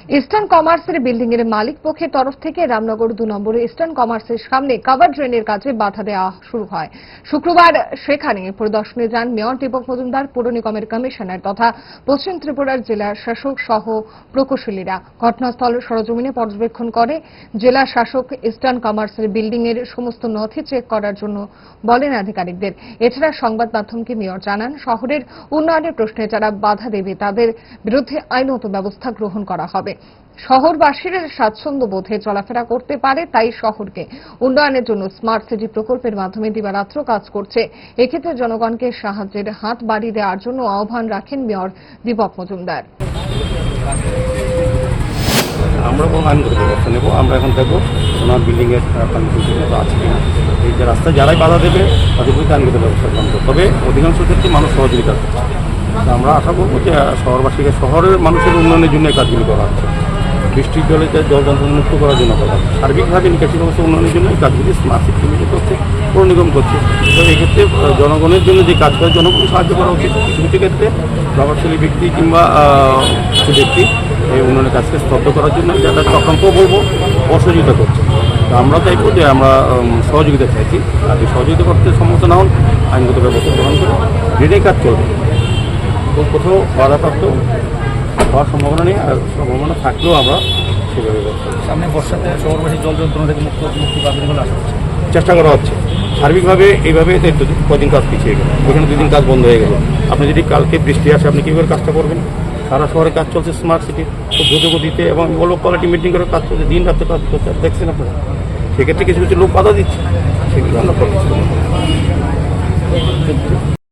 Eastern কমার্সের building এর মালিক পক্ষের তরফ থেকে রামনগর 2 নম্বরে ইস্টার্ন কমার্সের সামনে কভার ড্রেনের কাজে বাধা দেওয়া শুরু হয়। শুক্রবার সেখানে পরিদর্শনে যান মেয়র দীপক মজুমদার, পৌর নিগমের কমিশনার তথা পশ্চিম ত্রিপুরার জেলা শাসক সহ প্রকৌশলীরা। ঘটনাস্থল সরজমিনে পর্যবেক্ষণ করে জেলা শাসক ইস্টার্ন কমার্সের বিল্ডিং এর সমস্ত নথি চেক করার জন্য বলেন আধিকারিকদের। এছাড়া সংবাদ মাধ্যমকে মেয়র জানান, শহরের উন্নয়নের প্রশ্নে যারা বাধা দেবে তাদের বিরুদ্ধে আইনত ব্যবস্থা গ্রহণ করা হবে। শহরবাসীর স্বাচ্ছন্দ্য বোধে চলাফেরা করতে পারে, তাই শহরকে উন্নয়নের জন্য স্মার্ট সিটি প্রকল্পের মাধ্যমে দিবারাত্র কাজ করছে। এক্ষেত্রে জনগণকে সাহায্যের হাত বাড়িয়ে দেওয়ার জন্য আহ্বান রাখেন মেয়র দীপক মজুমদার। আমরা আইনগত ব্যবস্থা নেব। আমরা এখন দেখবো ওনার বিল্ডিং এর আছে কিনা, এই যে রাস্তায় যারাই বাধা দেবে তাদের বিরুদ্ধে আইনগত ব্যবস্থা গ্রহণ করতে তবে অধিকাংশ ক্ষেত্রে মানুষ সহযোগিতা করছে। আমরা আশা করবো যে শহরবাসীকে শহরের মানুষের উন্নয়নের জন্য এই কাজগুলি করা হচ্ছে। বৃষ্টির জলে জল যন্ত্রণ মুক্ত করার জন্য করা হচ্ছে। সার্বিকভাবে নিকাশি ব্যবস্থা উন্নয়নের জন্য এই কাজগুলি স্মার্ট সিটি কমিটি করছে, পৌর নিগম করছে। তো এক্ষেত্রে জনগণের জন্য যে কাজ করে জনগণ সাহায্য করা উচিত। কিছু কিছু ক্ষেত্রে প্রভাবশালী ব্যক্তি কিংবা কিছু ব্যক্তি এই উন্নয়নের কাজকে স্তব্ধ করার জন্য যারা চক্রান্ত বলবো অসহযোগিতা করছে। তো আমরা চাইবো যে আমরা সহযোগিতা চাইছি, আর যদি সহযোগিতা করতে সম্মত না হন আইনগত ব্যবস্থা গ্রহণ করে ড্রেনের কাজ চলবে। তো কোথাও বাধাপ্রাপ্ত হওয়ার সম্ভাবনা নেই, আর সম্ভাবনা থাকলেও আমরা সেভাবে সামনে বর্ষাতে শহরবাসী জল যন্ত্রণা থেকে মুক্তি পাবেন বলে আশা করছি। চেষ্টা করা হচ্ছে। সার্বিকভাবে এইভাবে কদিন কাজ পিছিয়ে গেল, এখানে 2 দিন কাজ বন্ধ হয়ে গেল। আপনি যদি কালকে বৃষ্টি আসে আপনি কীভাবে কাজটা করবেন? সারা শহরে কাজ চলছে স্মার্ট সিটি, খুব দ্রুত গতিতে এবং ভালো কোয়ালিটি মেনটেন করে কাজ চলছে, দিন রাত্রে কাজ করছে। দেখছেন আপনারা, সেক্ষেত্রে কিছু কিছু লোক বাধা দিচ্ছে, সেগুলো আমরা করছি।